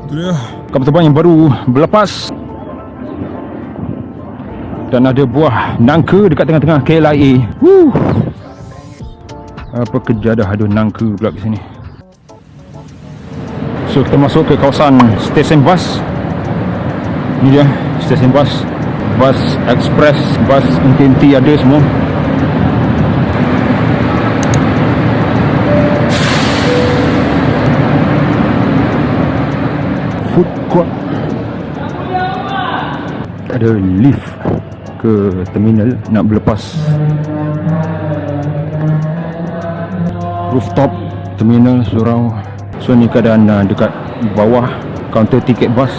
Itu dia kapal terbang yang baru berlepas. Dan ada buah nangka dekat tengah-tengah KLIA. Apa kejadah ada nangka pula ke sini. So kita masuk ke kawasan stesen bas. Ni dia stesen bas. Bas ekspres, bas MKMT ada semua. Food court. Ada lift ke terminal nak berlepas. Rooftop terminal surau. So ni keadaan dekat bawah kaunter tiket bas.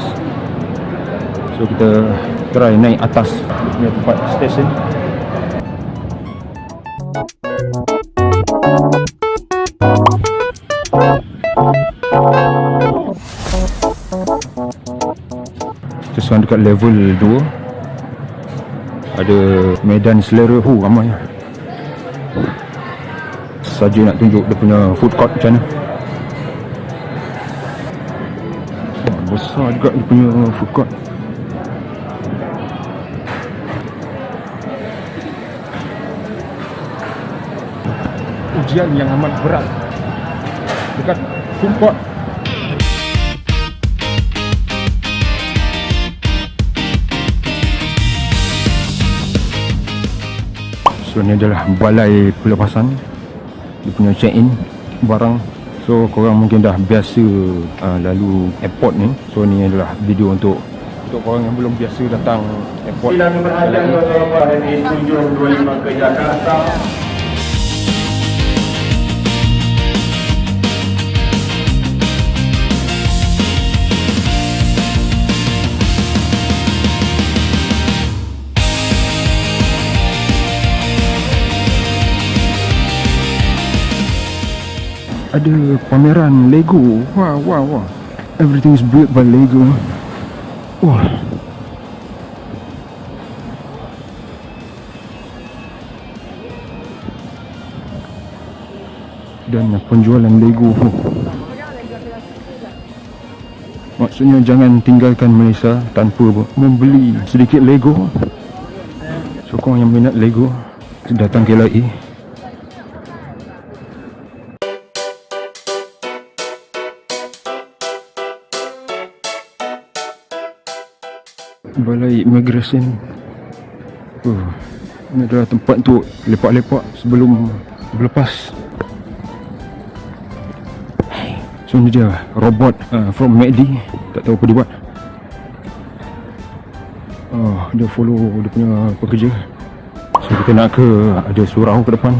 So kita try naik atas punya tempat stesen. Kita sekarang dekat level 2. Ada medan selera. Ramai saja nak tunjuk dia punya food court macam mana. Besar juga dia punya food court. Ujian yang amat berat dekat food court. So ni adalah balai pelepasan. Dia punya check-in barang. So korang mungkin dah biasa lalu airport ni. So ni adalah video untuk korang yang belum biasa datang airport. Silakan berhajat pada di 725 ke Jakarta. Ada pameran Lego. Wow. Everything is built by Lego. Wah. Dan penjualan Lego. Maksudnya jangan tinggalkan Malaysia tanpa membeli sedikit Lego. So korang yang minat Lego, datang ke KLIA. Balai Immigration. Ini adalah tempat untuk lepak-lepak sebelum berlepas. So ni dia robot from MACD. Tak tahu apa dia buat. Dia follow dia punya pekerja. So kita nak ke ada surau ke depan.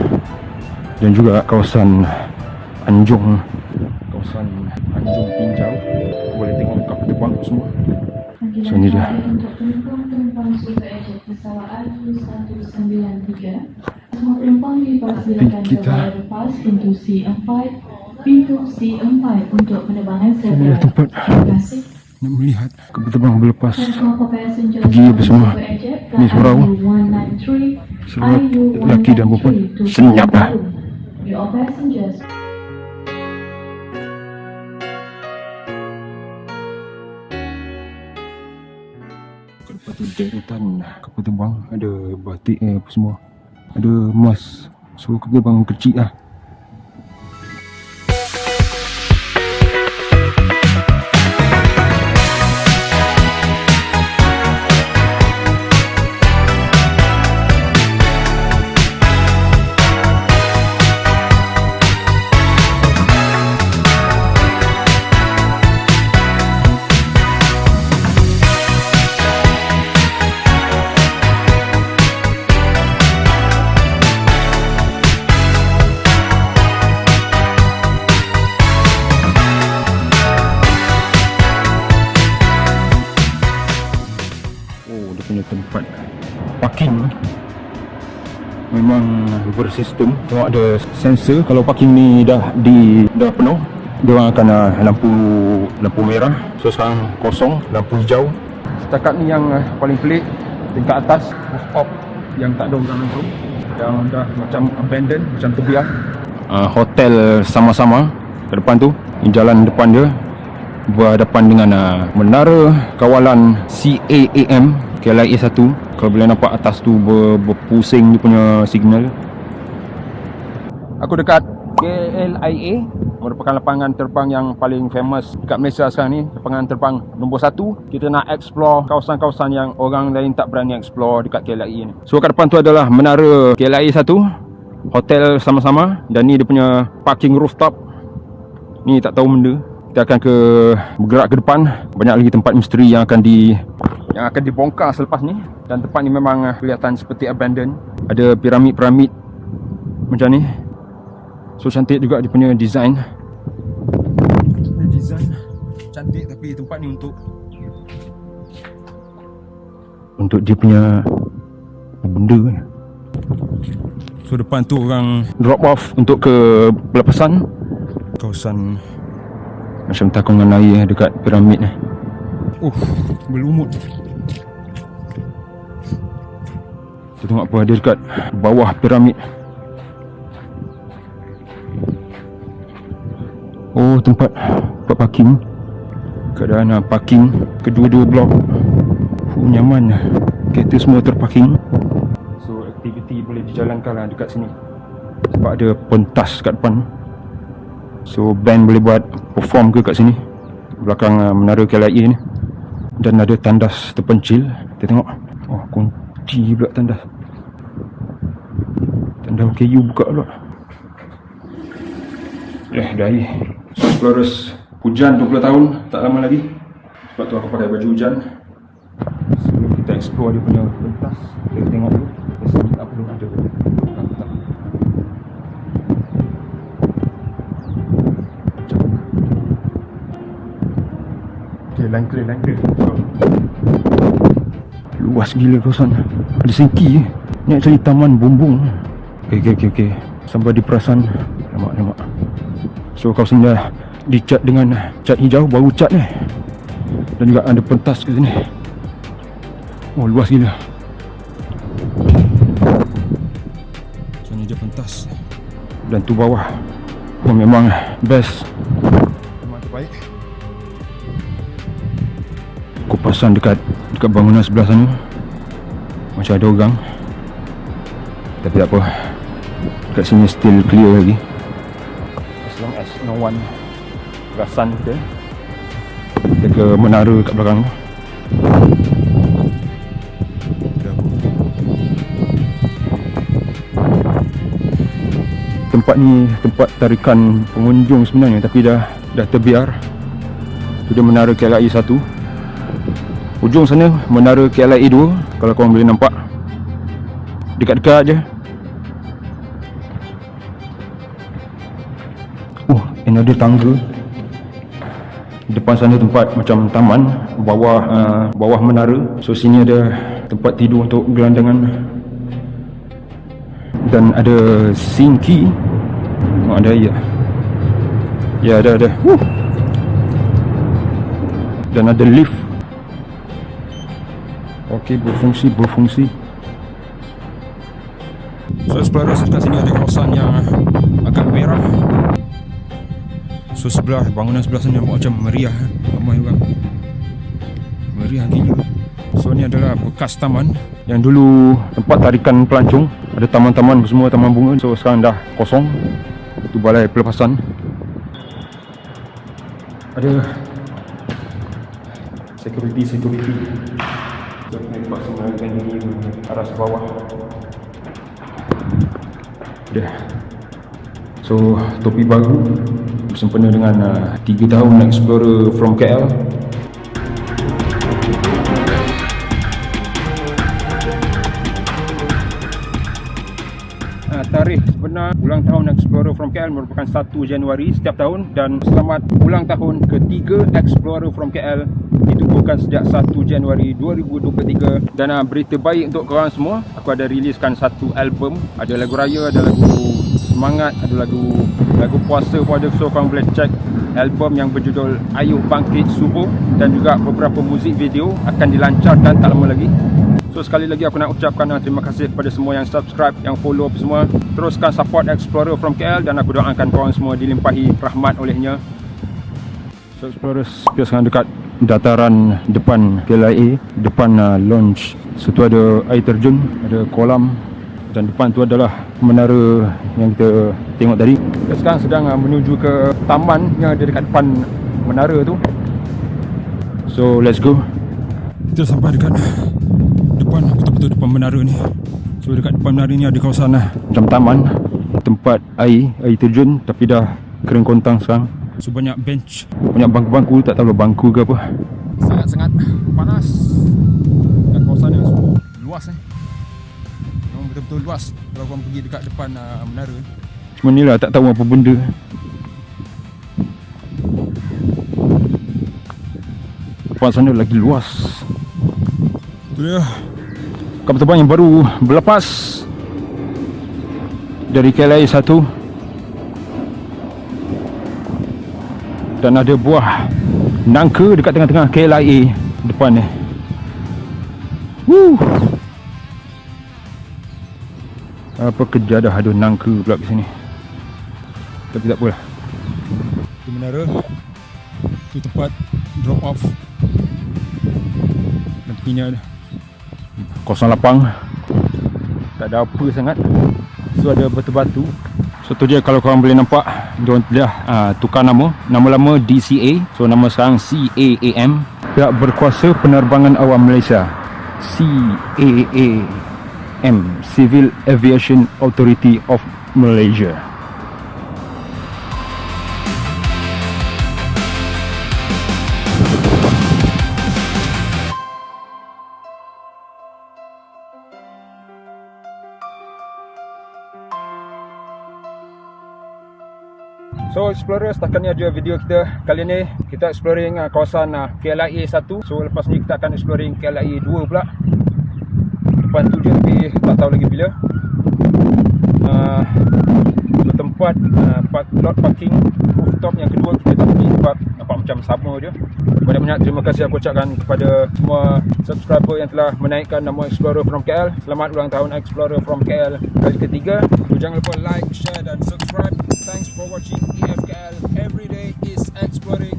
Dan juga kawasan Anjung. Kawasan Anjung Pinjau. Boleh tengok kapal terbang semua. So ni dia. Untuk penumpang super ejet pesawat AU193, semua penumpang dipersilakan berlepas pintu C4, untuk penerbangan segera. Terima kasih. Nak melihat kapal terbang berlepas pergi apa semua. Ni surau. Surau lelaki dan perempuan. Senyap lah. Your passengers. Lepas tu deretan kapal terbang. Ada batik apa semua. Ada emas. So kapal terbang kecil lah. Tempat parking memang bersistem. Tengok ada sensor. Kalau parking ni dah penuh, dia orang akan lampu merah. So sekarang kosong, lampu hijau. Setakat ni yang paling pelik, tingkat atas rooftop yang tak ada orang langsung, yang dah macam abandoned, macam terbiar. Hotel sama-sama ke depan tu, jalan depan dia berhadapan dengan menara kawalan CAAM KLIA 1. Kalau boleh nampak atas tu berpusing dia punya signal. Aku dekat KLIA, merupakan lapangan terbang yang paling famous dekat Malaysia sekarang ni. Lapangan terbang nombor 1. Kita nak explore kawasan-kawasan yang orang lain tak berani explore dekat KLIA ni. So kat depan tu adalah menara KLIA 1, hotel sama-sama, dan ni dia punya parking rooftop. Ni tak tahu benda. Kita akan bergerak ke depan. Banyak lagi tempat misteri yang akan dibongkar selepas ni. Dan tempat ni memang kelihatan seperti abandoned. Ada piramid-piramid macam ni. So cantik juga dia punya design. Design cantik, tapi tempat ni untuk dia punya benda. So depan tu orang drop off untuk ke pelepasan. Kawasan macam takungan air dekat piramid ni. Berlumut. Kita tengok apa ada dekat bawah piramid. Tempat parking. Keadaan parking kedua-dua blok nyaman. Kereta semua terparking. So aktiviti boleh dijalankan lah dekat sini sebab ada pentas kat depan. So band boleh buat perform ke kat sini, belakang menara KLIA ni. Dan ada tandas terpencil. Kita tengok. Kunci pula tandas. Tandas kayu buka pula. Dah air. So Explorers, hujan 20 tahun, tak lama lagi. Sebab tu aku pakai baju hujan. Sebelum kita explore dia punya pentas, kita tengok dulu. Sini tak belum ada. Okay, line clear. Luas gila kawasan. Ada sengki. Ni actually taman bumbung. Okay. Sampai di perasan. Lemak. So kawasan dah dicat dengan cat hijau, baru cat ni. Dan juga ada pentas ke sini. Luas gila. So ni dia pentas. Dan tu bawah. Memang best. Memang terbaik. Kupasan dekat bangunan sebelah sana. Macam ada orang. Tapi tak apa. Dekat sini still clear lagi. As long as no one perasan kita. Kita ke menara kat belakang tu. Tempat ni tempat tarikan pengunjung sebenarnya, tapi dah terbiar. Itu dia menara KLIA 1. Ujung sana menara KLIA 2, kalau korang boleh nampak. Dekat-dekat je. Ini ada tangga. Depan sana tempat macam taman, bawah menara. So sini ada tempat tidur untuk gelandangan. Dan ada sinki. Ada air. Ya, ada. Dan ada lift. Okey, berfungsi. So Explorers, dekat sini ada kawasan yang agak merah. So bangunan sebelah sana macam meriah. Ramai orang. Meriah gila. So ni adalah bekas taman yang dulu tempat tarikan pelancong. Ada taman-taman semua, taman bunga. So sekarang dah kosong. Itu balai pelepasan. Ada security. So terpaksa mengalihkan diri ke arah bawah. Dah. So topi baru bersempena dengan 3 tahun Explorer from KL. Tarikh sebenar ulang tahun Explorer from KL merupakan 1 Januari setiap tahun. Dan selamat ulang tahun ketiga Explorer from KL ditubuhkan sejak 1 Januari 2023. Dan berita baik untuk korang semua, aku ada riliskan satu album. Ada lagu raya, ada lagu semangat, ada lagu puasa pun ada. So korang boleh check album yang berjudul Ayuh Bangkit Subuh. Dan juga beberapa muzik video akan dilancarkan tak lama lagi. So sekali lagi aku nak ucapkan terima kasih kepada semua yang subscribe, yang follow apa semua. Teruskan support Explorer from KL dan aku doakan korang semua dilimpahi rahmat olehnya. So Explorers, kita sekarang dekat dataran depan KLIA, depan launch. So tu ada air terjun, ada kolam, dan depan tu adalah menara yang kita tengok tadi. Kita sekarang sedang menuju ke taman yang ada dekat depan menara tu. So let's go. Kita sampai dekat depan, betul-betul depan menara ni. So dekat depan menara ni ada kawasan macam taman, tempat air terjun, tapi dah kering kontang sekarang. So banyak bench, banyak bangku-bangku, tak tahu bangku ke apa. Sangat-sangat panas. Dan kawasan yang luas memang betul-betul luas kalau korang pergi dekat depan menara. Cuma ni lah tak tahu apa benda. Depan sana lagi luas. Tu dia kapal terbang yang baru berlepas dari KLIA 1. Dan ada buah nangka dekat tengah-tengah KLIA depan ni. Apa kerja dah ada nangka pula kat sini. Tapi tak apalah. Itu menara. Itu tempat drop off. Dan tepinya kosong lapang. Tak ada apa sangat. So ada batu-batu. So tu dia, kalau korang boleh nampak, diorang dah tukar nama lama DCA, so nama sekarang CAAM, Pihak Berkuasa Penerbangan Awam Malaysia. CAAM, Civil Aviation Authority of Malaysia. So Explorers, setakat ni aja video kita kali ni. Kita exploring kawasan KLIA 1. So lepas ni kita akan exploring KLIA 2 pula. Depan tu je, tapi tak tahu lagi bila. So tempat lot parking rooftop yang kedua kita tak pergi sebab nampak macam sama je. Banyak-banyak terima kasih aku ucapkan kepada semua subscriber yang telah menaikkan nama Explorer from KL. Selamat ulang tahun Explorer from KL kali ketiga. So, jangan lupa like, share dan subscribe. Thanks for watching EFKL. Every day is exploring.